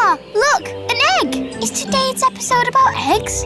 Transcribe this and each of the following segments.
Grandma, look, an egg! Is today's episode about eggs?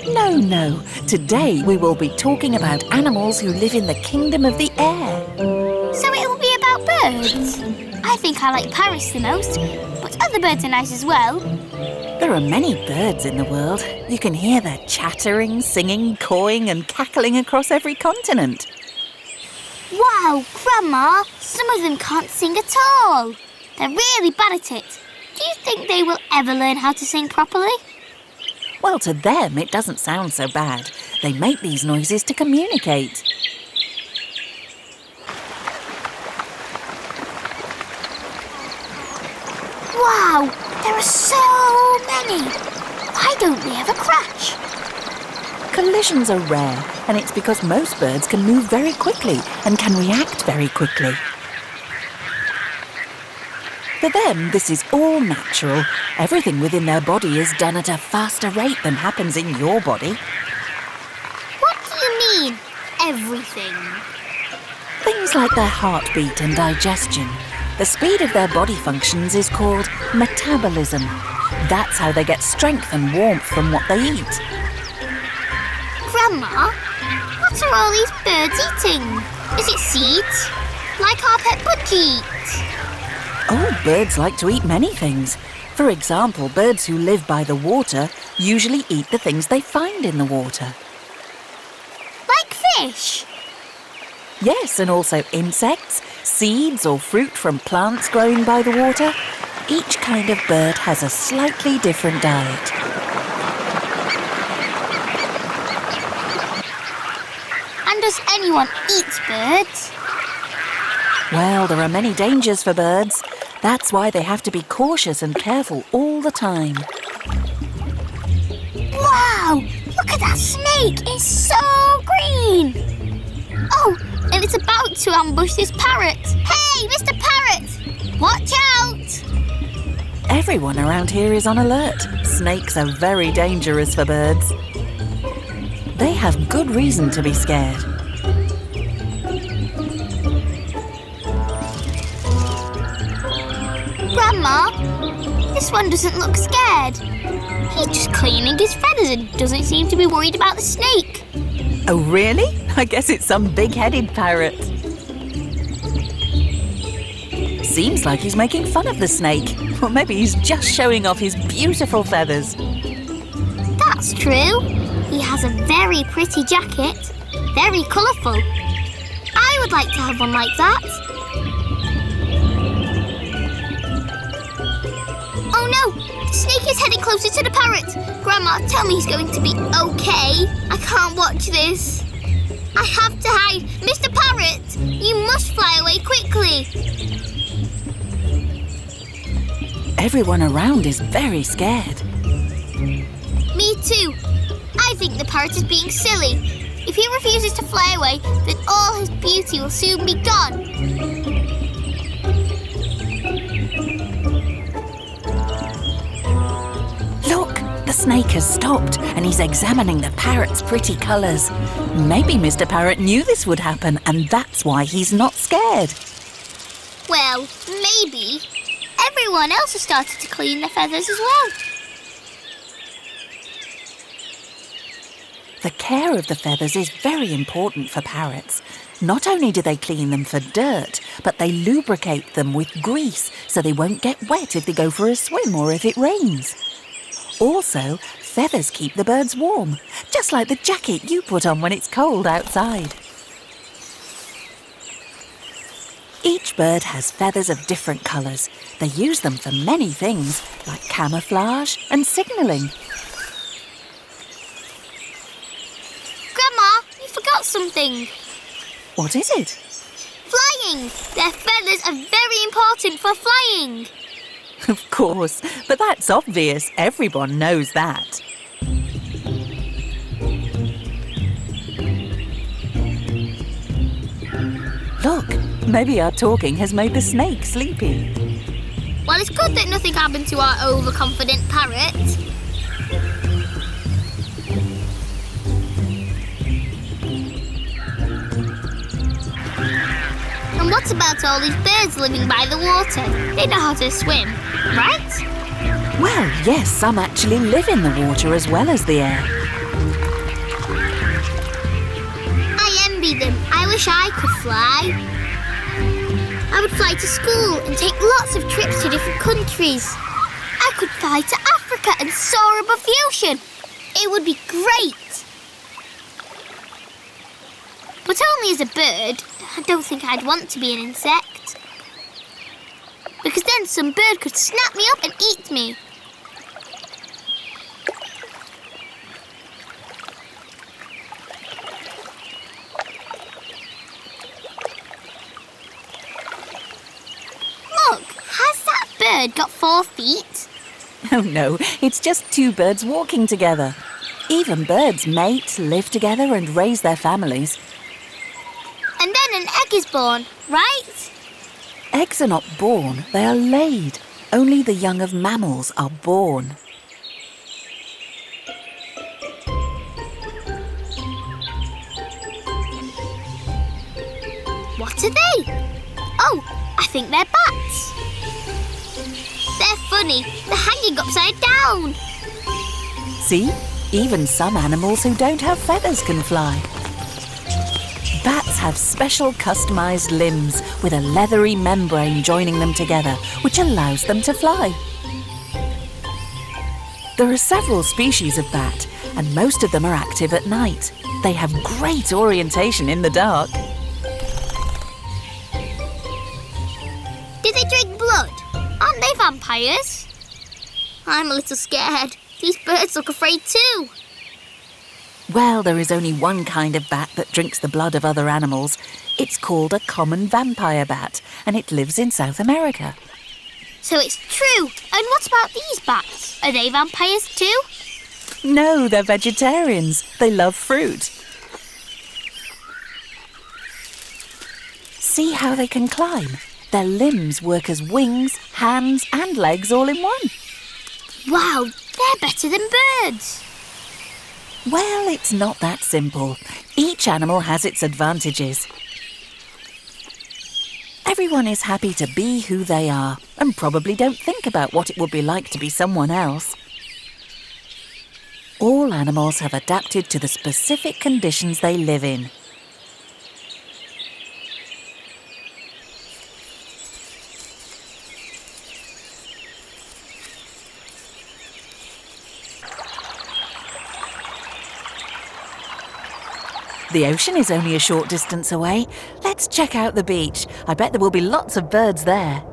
No. Today we will be talking about animals who live in the kingdom of the air. So it will be about birds? I think I like parrots the most, but other birds are nice as well. There are many birds in the world. You can hear their chattering, singing, cawing and cackling across every continent. Wow, Grandma, some of them can't sing at all. They're really bad at it. Do you think they will ever learn how to sing properly? Well, to them it doesn't sound so bad. They make these noises to communicate. Wow, there are so many. Why don't they ever crash? Collisions are rare, and it's because most birds can move very quickly and can react very quickly. For them, this is all natural. Everything within their body is done at a faster rate than happens in your body. What do you mean, everything? Things like their heartbeat and digestion. The speed of their body functions is called metabolism. That's how they get strength and warmth from what they eat. Grandma, what are all these birds eating? Is it seeds? Like our pet budgie eats? Oh, birds like to eat many things. For example, birds who live by the water usually eat the things they find in the water. Like fish? Yes, and also insects, seeds or fruit from plants growing by the water. Each kind of bird has a slightly different diet. And does anyone eat birds? Well, there are many dangers for birds. That's why they have to be cautious and careful all the time. Wow! Look at that snake! It's so green! Oh, and it's about to ambush this parrot. Hey, Mr. Parrot! Watch out! Everyone around here is on alert. Snakes are very dangerous for birds. They have good reason to be scared. Grandma, this one doesn't look scared. He's just cleaning his feathers and doesn't seem to be worried about the snake. Oh, really? I guess it's some big-headed parrot. Seems like he's making fun of the snake. Or maybe he's just showing off his beautiful feathers. That's true. He has a very pretty jacket. Very colourful. I would like to have one like that. Oh no! The snake is heading closer to the parrot. Grandma, tell me he's going to be okay. I can't watch this. I have to hide. Mr. Parrot, you must fly away quickly. Everyone around is very scared. Me too. I think the parrot is being silly. If he refuses to fly away, then all his beauty will soon be gone. Look, the snake has stopped and he's examining the parrot's pretty colours. Maybe Mr. Parrot knew this would happen and that's why he's not scared. Well, maybe. Everyone else has started to clean their feathers as well. The care of the feathers is very important for parrots. Not only do they clean them for dirt, but they lubricate them with grease so they won't get wet if they go for a swim or if it rains. Also, feathers keep the birds warm, just like the jacket you put on when it's cold outside. Each bird has feathers of different colours. They use them for many things, like camouflage and signalling. Grandma, you forgot something. What is it? Flying! Their feathers are very important for flying. Of course, but that's obvious. Everyone knows that. Look, maybe our talking has made the snake sleepy. Well, it's good that nothing happened to our overconfident parrot. And what about all these birds living by the water? They know how to swim, right? Well, yes, some actually live in the water as well as the air. I envy them. I wish I could fly. I would fly to school and take lots of trips to different countries. I could fly to Africa and soar above the ocean. It would be great. But only as a bird. I don't think I'd want to be an insect. Because then some bird could snap me up and eat me. Look, has that bird got 4 feet? Oh no, it's just two birds walking together. Even birds mate, live together and raise their families. And then an egg is born, right? Eggs are not born, they are laid. Only the young of mammals are born. What are they? Oh, I think they're bats. They're funny. They're hanging upside down. See? Even some animals who don't have feathers can fly. Bats have special customised limbs with a leathery membrane joining them together, which allows them to fly. There are several species of bat, and most of them are active at night. They have great orientation in the dark. Do they drink blood? Aren't they vampires? I'm a little scared. These birds look afraid too. Well, there is only one kind of bat that drinks the blood of other animals. It's called a common vampire bat, and it lives in South America. So it's true. And what about these bats? Are they vampires too? No, they're vegetarians. They love fruit. See how they can climb? Their limbs work as wings, hands, and legs all in one. Wow, they're better than birds. Well, it's not that simple. Each animal has its advantages. Everyone is happy to be who they are and probably don't think about what it would be like to be someone else. All animals have adapted to the specific conditions they live in. The ocean is only a short distance away. Let's check out the beach. I bet there will be lots of birds there.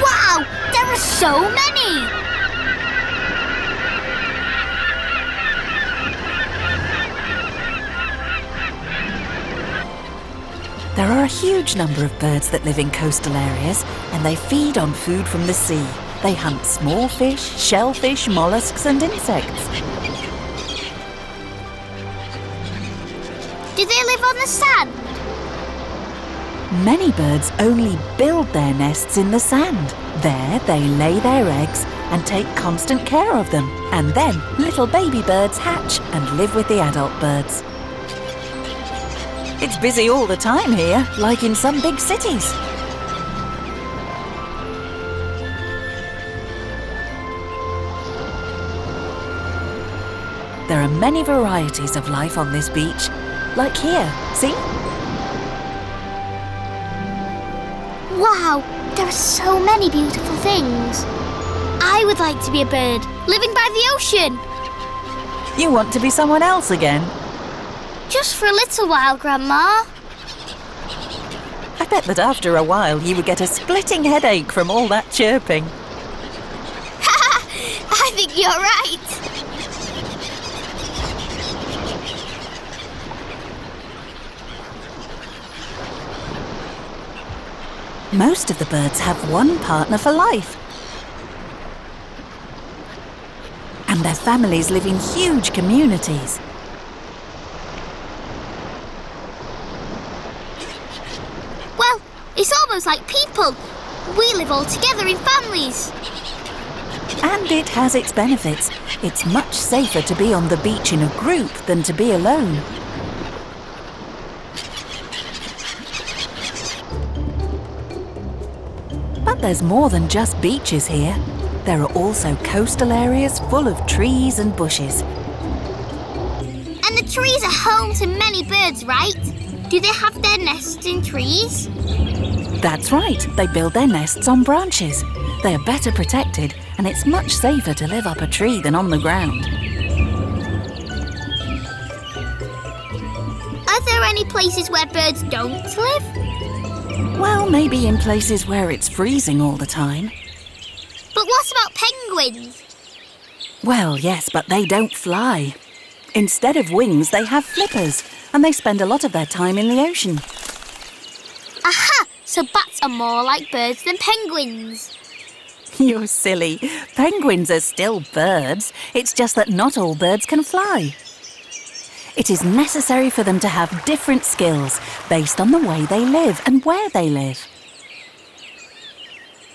Wow, there are so many! There are a huge number of birds that live in coastal areas, and they feed on food from the sea. They hunt small fish, shellfish, mollusks and insects. Do they live on the sand? Many birds only build their nests in the sand. There they lay their eggs and take constant care of them. And then little baby birds hatch and live with the adult birds. It's busy all the time here, like in some big cities. There are many varieties of life on this beach. Like here, see? Wow, there are so many beautiful things. I would like to be a bird, living by the ocean. You want to be someone else again? Just for a little while, Grandma. I bet that after a while you would get a splitting headache from all that chirping. I think you're right. Most of the birds have one partner for life. And their families live in huge communities. Well, it's almost like people. We live all together in families. And it has its benefits. It's much safer to be on the beach in a group than to be alone. But there's more than just beaches here. There are also coastal areas full of trees and bushes. And the trees are home to many birds, right? Do they have their nests in trees? That's right, they build their nests on branches. They are better protected, and it's much safer to live up a tree than on the ground. Are there any places where birds don't live? Well, maybe in places where it's freezing all the time. But what about penguins? Well, yes, but they don't fly. Instead of wings, they have flippers, and they spend a lot of their time in the ocean. Aha! So bats are more like birds than penguins. You're silly. Penguins are still birds. It's just that not all birds can fly. It is necessary for them to have different skills based on the way they live and where they live.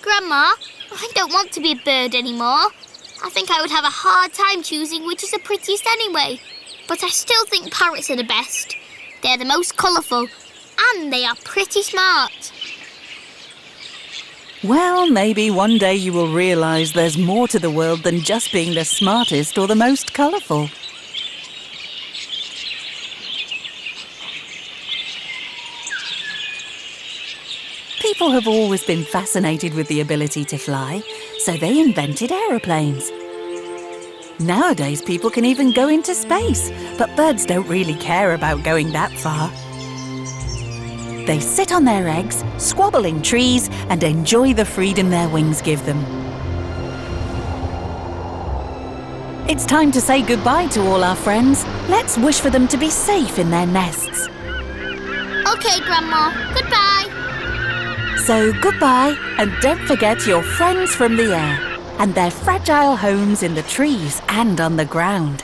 Grandma, I don't want to be a bird anymore. I think I would have a hard time choosing which is the prettiest anyway. But I still think parrots are the best. They're the most colourful, and they are pretty smart. Well, maybe one day you will realise there's more to the world than just being the smartest or the most colourful. People have always been fascinated with the ability to fly, so they invented aeroplanes. Nowadays, people can even go into space, but birds don't really care about going that far. They sit on their eggs, squabble in trees, and enjoy the freedom their wings give them. It's time to say goodbye to all our friends. Let's wish for them to be safe in their nests. OK, Grandma. Goodbye. So goodbye, and don't forget your friends from the air and their fragile homes in the trees and on the ground.